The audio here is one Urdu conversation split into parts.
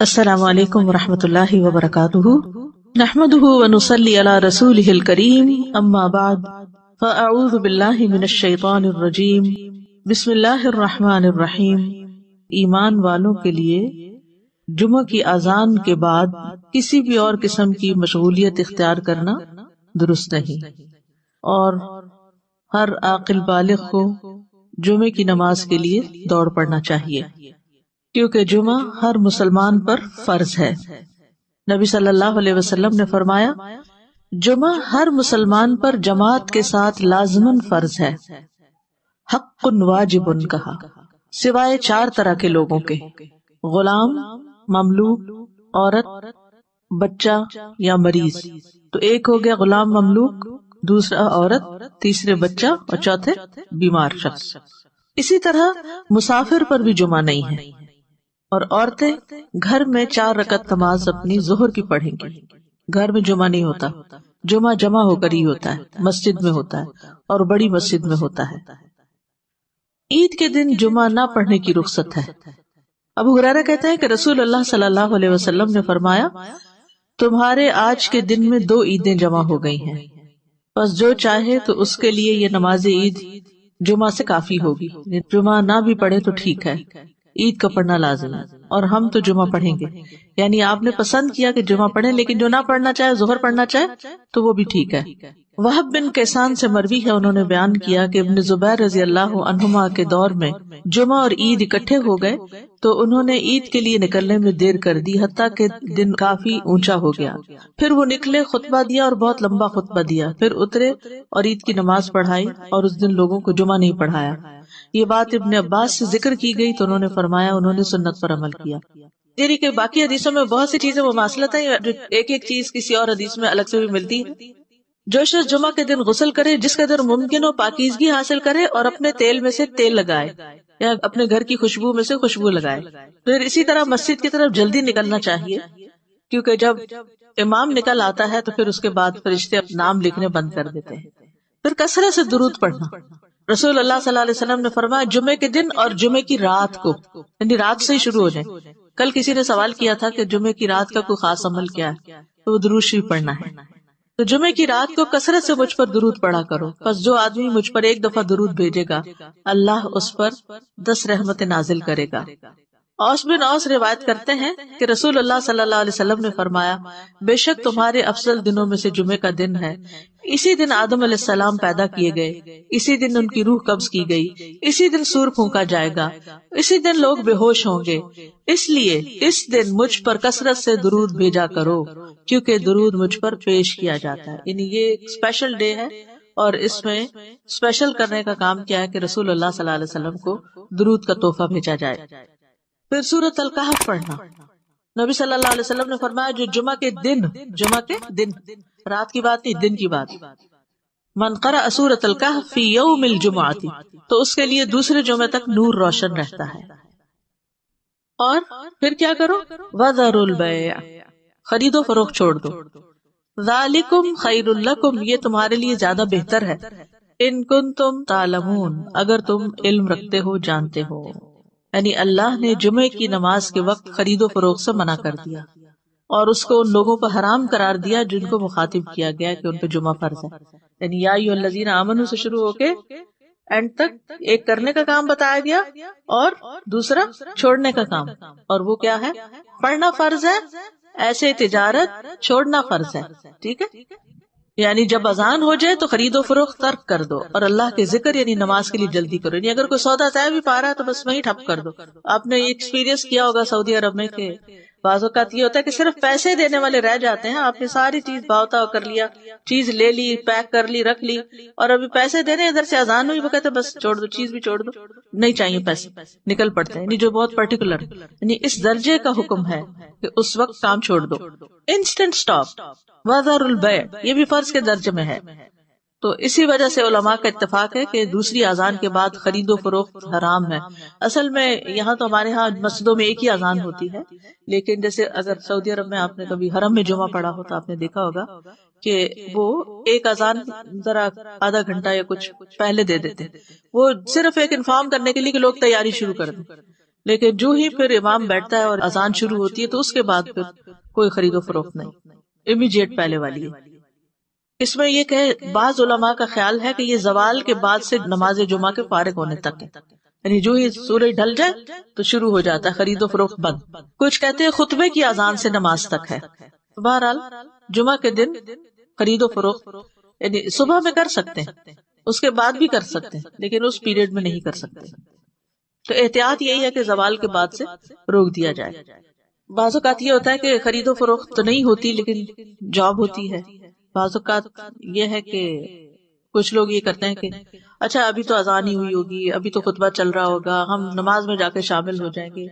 السلام علیکم ورحمۃ اللہ وبرکاتہ، نحمده ونصلی علی رسولہ الکریم، اما بعد فاعوذ باللہ من الشیطان الرجیم، بسم اللہ الرحمن الرحیم۔ ایمان والوں کے لیے جمعہ کی اذان کے بعد کسی بھی اور قسم کی مشغولیت اختیار کرنا درست نہیں، اور ہر عاقل بالغ کو جمعے کی نماز کے لیے دوڑ پڑنا چاہیے، کیونکہ جمعہ ہر مسلمان پر فرض ہے۔ نبی صلی اللہ علیہ وسلم نے فرمایا، جمعہ ہر مسلمان پر جماعت کے ساتھ لازماً فرض ہے، حق واجب کہا، سوائے 4 طرح کے لوگوں کے: غلام، مملوک، عورت، بچہ یا مریض۔ تو ایک ہو گیا غلام مملوک، دوسرا عورت، تیسرے بچہ اور چوتھے بیمار شخص۔ اسی طرح مسافر پر بھی جمعہ نہیں ہے، اور عورتیں گھر میں 4 رکعت نماز اپنی ظہر کی پڑھیں گی۔ گھر میں جمعہ نہیں ہوتا، جمعہ جمع ہو کر ہی ہوتا ہے، مسجد میں ہوتا ہے اور بڑی مسجد میں ہوتا ہے۔ عید کے دن جمعہ نہ پڑھنے کی رخصت ہے۔ ابو ہریرہ کہتے ہیں کہ رسول اللہ صلی اللہ علیہ وسلم نے فرمایا، تمہارے آج کے دن میں 2 عیدیں جمع ہو گئی ہیں، بس جو چاہے تو اس کے لیے یہ نماز عید جمعہ سے کافی ہوگی۔ جمعہ نہ بھی پڑھے تو ٹھیک ہے، عید کا پڑھنا لازم ہے، اور ہم تو جمعہ پڑھیں گے۔ یعنی آپ نے پسند کیا کہ جمعہ پڑھیں، لیکن جو نہ پڑھنا چاہے، ظہر پڑھنا چاہے تو وہ بھی ٹھیک ہے۔ وہب بن کیسان سے مروی ہے، انہوں نے بیان کیا کہ ابن زبیر رضی اللہ عنہما کے دور میں جمعہ اور عید اکٹھے ہو گئے تو انہوں نے عید کے لیے نکلنے میں دیر کر دی، حتیٰ کہ دن کافی اونچا ہو گیا۔ پھر وہ نکلے، خطبہ دیا اور بہت لمبا خطبہ دیا، پھر اترے اور عید کی نماز پڑھائی، اور اس دن لوگوں کو جمعہ نہیں پڑھایا۔ یہ بات ابن عباس سے ذکر کی گئی تو انہوں نے فرمایا انہوں نے سنت پر عمل کیا۔ یعنی کہ باقی حدیثوں میں بہت سی چیزیں مماثلت ہیں، جو ایک ایک چیز کسی اور حدیث میں الگ سے بھی ملتی ہے۔ جو شخص جمعہ کے دن غسل کرے، جس قدر ممکن ہو پاکیزگی حاصل کرے، اور اپنے تیل میں سے تیل لگائے یا اپنے گھر کی خوشبو میں سے خوشبو لگائے۔ پھر اسی طرح مسجد کی طرف جلدی نکلنا چاہیے، کیونکہ جب امام نکل آتا ہے تو پھر اس کے بعد فرشتے نام لکھنے بند کر دیتے ہیں۔ پھر کثرت سے درود پڑھنا۔ رسول اللہ صلی اللہ علیہ وسلم نے فرمایا، جمعے کے دن اور جمعے کی رات کو، یعنی رات سے ہی شروع ہو جائیں۔ کل کسی نے سوال کیا تھا کہ جمعے کی رات کا کوئی خاص عمل کیا ہے، تو وہ درود شریف پڑھنا ہے۔ تو جمعے کی رات کو کثرت سے مجھ پر درود پڑھا کرو، پس جو آدمی مجھ پر 1 دفعہ درود بھیجے گا، اللہ اس پر 10 رحمتیں نازل کرے گا۔ اوس بن اوس روایت کرتے ہیں کہ رسول اللہ صلی اللہ علیہ وسلم نے فرمایا، بے شک تمہارے افضل دنوں میں سے جمعے کا دن ہے۔ اسی دن آدم علیہ السلام پیدا کیے گئے، اسی دن ان کی روح قبض کی گئی، اسی دن سور پھونکا جائے گا، اسی دن لوگ بے ہوش ہوں گے، اس لیے اس دن مجھ پر کثرت سے درود بھیجا کرو، کیونکہ درود مجھ پر پیش کیا جاتا ہے۔ یعنی یہ ایک اسپیشل ڈے ہے، اور اس میں اسپیشل کرنے کا کام کیا ہے کہ رسول اللہ صلی اللہ علیہ وسلم کو درود کا تحفہ بھیجا جائے۔ پھر سورۃ الکہف پڑھنا۔ نبی صلی اللہ علیہ وسلم نے فرمایا، جو جمعہ کے دن، رات کی بات نہیں، دن کی بات، من قرأ سورۃ الکہف فی یوم الجمعۃ، تو اس کے لیے دوسرے جمعے تک نور روشن رہتا ہے۔ اور پھر کیا کرو؟ وذروا البیع، خرید و فروخت چھوڑ دو۔ ذالکم خیر لکم، یہ تمہارے لیے زیادہ بہتر ہے، ان کنتم تعلمون، اگر تم علم رکھتے ہو، جانتے ہو۔ یعنی اللہ نے جمعے کی نماز کے وقت خرید و فروخت سے منع کر دیا، اور اس کو ان لوگوں پر حرام قرار دیا جن کو مخاطب کیا گیا کہ ان پہ جمعہ فرض ہے۔ یعنی یا ایھا الذین آمنوا سے شروع ہو کے اینڈ تک ایک کرنے کا کام بتایا گیا اور دوسرا چھوڑنے کا کام، اور وہ کیا ہے؟ پڑھنا فرض ہے، ایسے تجارت چھوڑنا فرض ہے۔ ٹھیک ہے، یعنی جب اذان ہو جائے تو خرید و فروخت ترک کر دو، اور اللہ کے ذکر یعنی نماز کے لیے جلدی کرو۔ یعنی اگر کوئی سودا طے بھی پا رہا ہے تو بس وہیں ٹھپ کر دو۔ آپ نے یہ ایکسپیرینس کیا ہوگا سعودی عرب میں کہ بعض اوقات یہ ہوتا ہے کہ صرف پیسے دینے والے رہ جاتے ہیں، آپ نے ساری چیز بھاؤ تاؤ کر لیا، چیز لے لی، پیک کر لی، رکھ لی، اور ابھی پیسے دینے ادھر سے اذان ہوئی، وہ کہتے بس چھوڑ دو، چیز بھی چھوڑ دو، نہیں چاہیے پیسے، نکل پڑتے ہیں۔ یعنی جو بہت پرٹیکولر، یعنی اس درجے کا حکم ہے کہ اس وقت کام چھوڑ دو، انسٹنٹ سٹاپ۔ وذروا البیع، یہ بھی فرض کے درجے میں ہے۔ تو اسی وجہ سے علماء کا اتفاق ہے کہ دوسری اذان کے بعد خرید و فروخت حرام ہے۔ اصل میں یہاں تو ہمارے ہاں مسجدوں میں ایک ہی اذان ہوتی ہے، لیکن جیسے اگر سعودی عرب میں آپ نے کبھی حرم میں جمعہ پڑھا ہو تو آپ نے دیکھا ہوگا کہ وہ ایک اذان ذرا آدھا گھنٹہ یا کچھ پہلے دے دیتے، وہ صرف ایک انفارم کرنے کے لیے کہ لوگ تیاری شروع کر دیں۔ لیکن جو ہی پھر امام بیٹھتا ہے اور اذان شروع ہوتی ہے تو اس کے بعد پھر کوئی خرید و فروخت نہیں، امیڈیٹ پہلے والی ہے۔ اس میں یہ کہ بعض علماء کا خیال ہے کہ یہ زوال کے بعد سے نماز جمعہ کے فارغ ہونے تک ہے، یعنی جو ہی سورج ڈھل جائے تو شروع ہو جاتا ہے خرید و فروخت بند۔ کچھ کہتے ہیں خطبے کی اذان سے نماز تک ہے۔ بہرحال جمعہ کے دن خرید و فروخت یعنی صبح میں کر سکتے ہیں، اس کے بعد بھی کر سکتے ہیں، لیکن اس پیریڈ میں نہیں کر سکتے۔ تو احتیاط یہی ہے کہ زوال کے بعد سے روک دیا جائے۔ بعض اوقات یہ ہوتا ہے کہ خرید و فروخت تو نہیں ہوتی لیکن جاب ہوتی ہے۔ بعض اوقات یہ ہے کہ کچھ لوگ یہ کرتے ہیں کہ اچھا ابھی تو اذان ہی ہوئی ہوگی، ابھی تو خطبہ چل رہا ہوگا، ہم نماز میں جا کے شامل ہو جائیں گے۔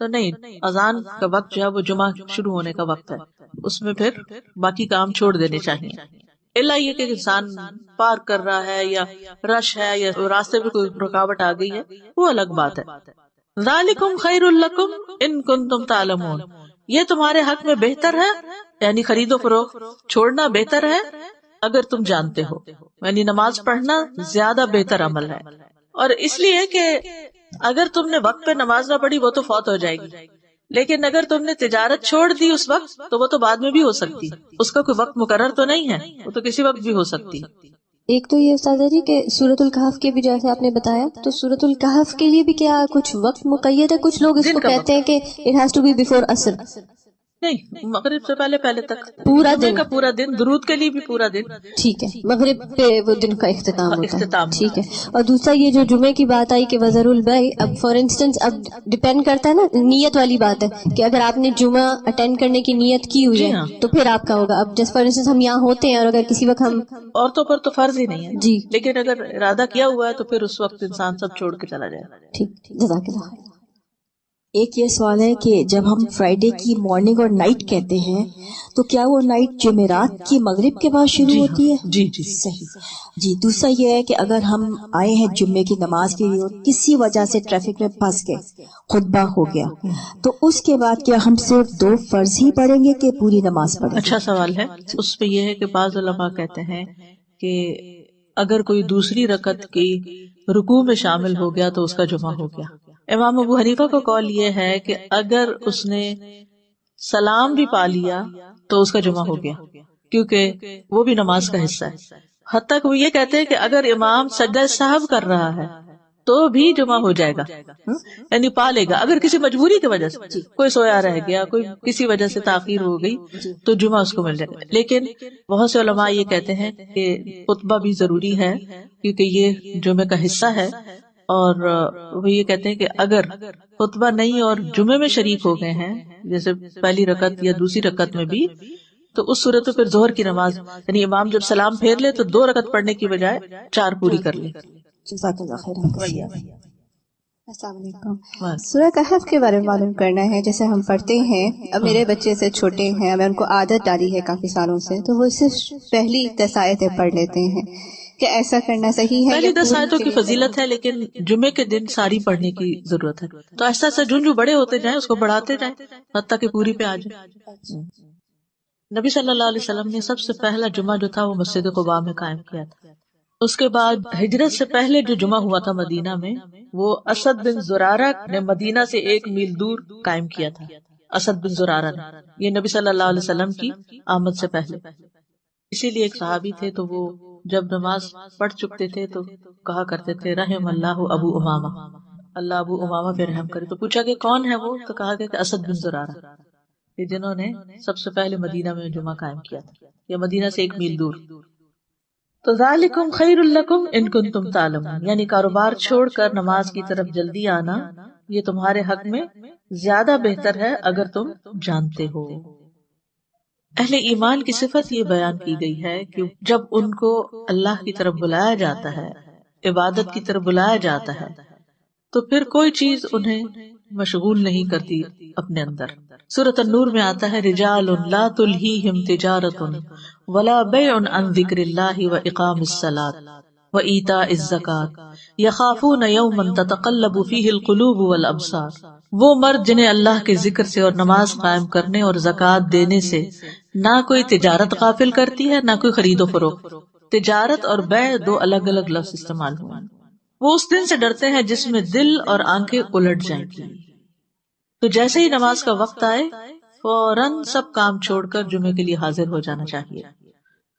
تو نہیں، اذان کا وقت جو ہے وہ جمعہ شروع ہونے کا وقت ہے، اس میں پھر باقی کام چھوڑ دینے چاہیے، الا یہ کہ انسان پارک کر رہا ہے یا رش ہے یا راستے میں کوئی رکاوٹ آ گئی ہے، وہ الگ بات ہے۔ ذالکم خیر لکم ان کنتم تعلمون، یہ تمہارے حق میں بہتر ہے، یعنی خرید و فروخت چھوڑنا بہتر ہے اگر تم جانتے ہو، یعنی نماز پڑھنا زیادہ بہتر عمل ہے۔ اور اس لیے کہ اگر تم نے وقت پہ نماز نہ پڑھی وہ تو فوت ہو جائے گی، لیکن اگر تم نے تجارت چھوڑ دی اس وقت تو وہ تو بعد میں بھی ہو سکتی، اس کا کوئی وقت مقرر تو نہیں ہے، وہ تو کسی وقت بھی ہو سکتی۔ ایک تو یہ استاد جی کہ سورۃ الکہف کے بھی جیسے آپ نے بتایا، تو سورۃ الکہف کے لیے بھی کیا کچھ وقت مقید ہے؟ کچھ لوگ اس کو کہتے ہیں کہ it has to be before عصر۔ نہیں، مغرب سے پہلے تک پورا دن کا پورا دن، درود کے لیے بھی پورا دن۔ ٹھیک ہے، مغرب پہ وہ دن کا اختتام ہوتا ہے، ٹھیک ہے۔ ہے۔ اور دوسرا یہ جو جمعے کی بات آئی کہ وزر البیع، اب فار انسٹنس اب ڈپینڈ کرتا ہے نا، نیت والی بات ہے کہ اگر آپ نے جمعہ اٹینڈ کرنے کی نیت کی ہوئی ہے تو پھر آپ کا ہوگا۔ اب جس فار انسٹنس ہم یہاں ہوتے ہیں اور اگر کسی وقت ہم، عورتوں پر تو فرض ہی نہیں ہے جی، لیکن اگر ارادہ کیا ہوا ہے تو پھر اس وقت انسان سب چھوڑ کے چلا جائے۔ ٹھیک، جزاک اللہ خیر۔ ایک یہ سوال ہے کہ جب ہم فرائیڈے کی مارننگ اور نائٹ کہتے ہیں تو کیا وہ نائٹ جمعرات کی مغرب کے بعد شروع ہوتی ہے؟ جی صحیح جی۔ دوسرا یہ ہے کہ اگر ہم آئے ہیں جمعے کی نماز کے لیے اور کسی وجہ سے ٹریفک میں پھنس گئے، خطبہ ہو گیا، تو اس کے بعد کیا ہم صرف 2 فرض ہی پڑھیں گے کہ پوری نماز پڑھیں گے؟ اچھا سوال ہے۔ اس پہ یہ ہے کہ بعض علماء کہتے ہیں کہ اگر کوئی دوسری رکعت کی رکوع میں شامل ہو گیا تو اس کا جمعہ ہو گیا۔ امام ابو حنیفہ کا قول یہ ہے کہ اگر اس نے سلام بھی پا لیا تو اس کا جمعہ ہو گیا، کیونکہ وہ بھی نماز کا حصہ ہے۔ حتیٰ کہ وہ یہ کہتے ہیں کہ اگر امام سجدہ سہو کر رہا ہے تو بھی جمعہ ہو جائے گا، یعنی پا لے گا۔ اگر کسی مجبوری کی وجہ سے کوئی سویا رہ گیا، کوئی کسی وجہ سے تاخیر ہو گئی تو جمعہ اس کو مل جائے گا۔ لیکن بہت سے علماء یہ کہتے ہیں کہ خطبہ بھی ضروری ہے کیونکہ یہ جمعے کا حصہ ہے، اور وہ یہ کہتے ہیں کہ اگر خطبہ نہیں اور جمعے میں شریک ہو گئے ہیں، جیسے پہلی رکعت یا دوسری رکعت میں بھی، تو اس صورت میں پھر ظہر کی نماز یعنی امام جب سلام پھیر لے تو 2 رکعت پڑھنے کی بجائے 4 پوری کر لے۔ جزاک اللہ خیر۔ السلام علیکم۔ سورہ کہف کے بارے میں معلوم کرنا ہے، جیسے ہم پڑھتے ہیں، اب میرے بچے سے چھوٹے ہیں، میں ان کو عادت ڈالی ہے کافی سالوں سے، تو وہ صرف پہلی 10 آیتیں پڑھ لیتے ہیں، کہ ایسا کرنا صحیح ہے؟ پہلی 10 آیتوں کی فضیلت ہے لیکن جمعے کے دن ساری پڑھنے کی ضرورت ہے، تو ایسا ایسا جو بڑے ہوتے جائیں اس کو بڑھاتے جائیں حتیٰ کہ پوری پہ آ جائے۔ نبی صلی اللہ علیہ وسلم نے سب سے پہلا جمعہ جو تھا وہ مسجد قباء میں قائم کیا تھا۔ اس کے بعد ہجرت سے پہلے جو جمعہ ہوا تھا مدینہ میں، وہ اسد بن زرارہ نے مدینہ سے 1 میل دور قائم کیا تھا۔ اسد بن زرارہ نے، یہ نبی صلی اللہ علیہ وسلم کی آمد سے پہلے۔ اسی لیے ایک صحابی تھے تو وہ جب نماز پڑھ چکتے تھے تو کہا کرتے تھے رحم اللہ ابو امامہ، اللہ ابو امامہ پہ رحم کرے۔ تو پوچھا کہ کون ہے وہ، تو کہا کہ اسد بن زرارہ، کہ جنہوں نے سب سے پہلے مدینہ میں جمعہ قائم کیا تھا، یا مدینہ سے 1 میل دور۔ تو ذالکم خیر لکم ان کنتم تعلمون، یعنی کاروبار چھوڑ کر نماز کی طرف جلدی آنا یہ تمہارے حق میں زیادہ بہتر ہے اگر تم جانتے ہو۔ اہل ایمان کی صفت یہ بیان کی گئی ہے کہ جب ان کو اللہ کی طرف بلایا جاتا ہے، عبادت کی طرف بلایا جاتا ہے، تو پھر کوئی چیز انہیں مشغول نہیں کرتی اپنے اندر۔ سورۃ النور میں آتا ہے رجال لا تلہیہم تجارت ولا بیع عن ذکر اللہ واقام الصلاۃ وایتاء الزکاۃ یخافون یوما تتقلب فیہ القلوب والابصار، وہ مرد جنہیں اللہ کے ذکر سے اور نماز قائم کرنے اور زکوٰۃ دینے سے نہ کوئی تجارت غافل کرتی ہے نہ کوئی خرید و فروخت۔ تجارت اور بیع 2 الگ الگ لفظ استعمال ہوئے۔ وہ اس دن سے ڈرتے ہیں جس میں دل اور آنکھیں الٹ جائیں گی، تو جیسے ہی نماز کا وقت آئے فوراً سب کام چھوڑ کر جمعے کے لیے حاضر ہو جانا چاہیے.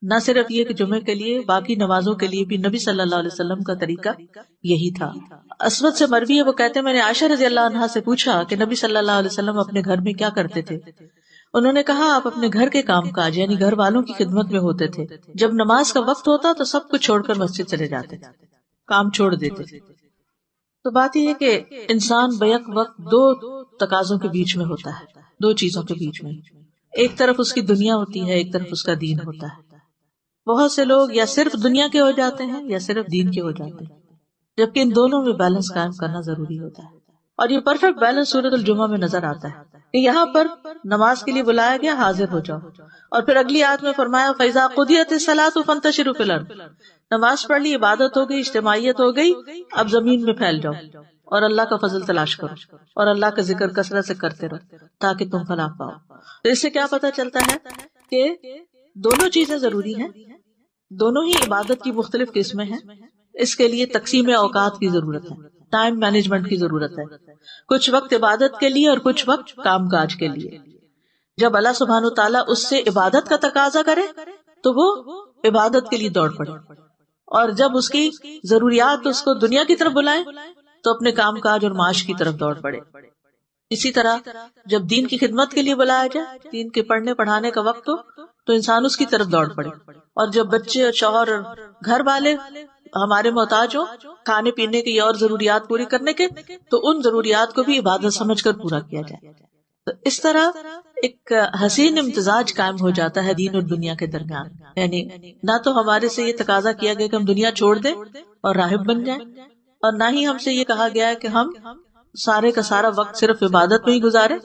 نہ صرف یہ کہ جمعے کے لیے، باقی نمازوں کے لیے بھی نبی صلی اللہ علیہ وسلم کا طریقہ یہی تھا. اسود سے مروی ہے، وہ کہتے ہیں میں نے عائشہ رضی اللہ عنہا سے پوچھا کہ نبی صلی اللہ علیہ وسلم اپنے گھر میں کیا کرتے تھے. انہوں نے کہا آپ اپنے گھر کے کام کاج یعنی گھر والوں کی خدمت میں ہوتے تھے. جب نماز کا وقت ہوتا تو سب کچھ چھوڑ کر مسجد چلے جاتے، کام چھوڑ دیتے. تو بات یہ ہے کہ انسان بیک وقت دو تقاضوں کے بیچ میں ہوتا ہے، دو چیزوں کے بیچ میں. ایک طرف اس کی دنیا ہوتی ہے، ایک طرف اس کا دین ہوتا ہے. بہت سے لوگ یا صرف دنیا کے ہو جاتے ہیں یا صرف دین کے ہو جاتے ہیں، جبکہ ان دونوں میں بیلنس قائم کرنا ضروری ہوتا ہے. اور یہ پرفیکٹ بیلنس سورۃ الجمعہ میں نظر آتا ہے کہ یہاں پر نماز کے لیے بلایا گیا حاضر ہو جاؤ، اور پھر اگلی آیت میں فرمایا فَإِذَا قُضِيَتِ الصَّلَاةُ فَانتَشِرُوا فِي الْأَرْضِ. نماز پڑھ لی، عبادت ہو گئی، اجتماعیت ہو گئی، اب زمین میں پھیل جاؤ اور اللہ کا فضل تلاش کرو اور اللہ کا ذکر کثرت سے کرتے رہو تاکہ تم فلاح پاؤ. تو اس سے کیا پتہ چلتا ہے کہ دونوں چیزیں ضروری ہیں، دونوں ہی عبادت کی مختلف قسمیں ہیں. اس کے لیے تقسیم اوقات کی ضرورت ہے، ٹائم مینجمنٹ کی ضرورت ہے. کچھ وقت عبادت کے لیے اور کچھ وقت کام کاج کے لیے. جب اللہ سبحانہ تعالیٰ اس سے عبادت کا تقاضا کرے تو وہ عبادت کے لیے دوڑ پڑے، اور جب اس کی ضروریات اس کو دنیا کی طرف بلائیں تو اپنے کام کاج اور معاش کی طرف دوڑ پڑے. اسی طرح جب دین کی خدمت کے لیے بلایا جائے، دین کے پڑھنے پڑھانے کا وقت ہو تو انسان اس کی طرف دوڑ پڑے. اور جب بچے اور شوہر اور گھر والے ہمارے محتاج ہوں کھانے پینے کی اور ضروریات پوری کرنے کے، تو ان ضروریات کو بھی عبادت سمجھ کر پورا کیا جائے. تو اس طرح ایک حسین امتزاج قائم ہو جاتا ہے دین اور دنیا کے درمیان. یعنی نہ تو ہمارے سے یہ تقاضا کیا گیا کہ ہم دنیا چھوڑ دیں اور راہب بن جائیں، اور نہ ہی ہم سے یہ کہا گیا ہے کہ ہم سارے کا سارا وقت صرف عبادت میں ہی گزارے.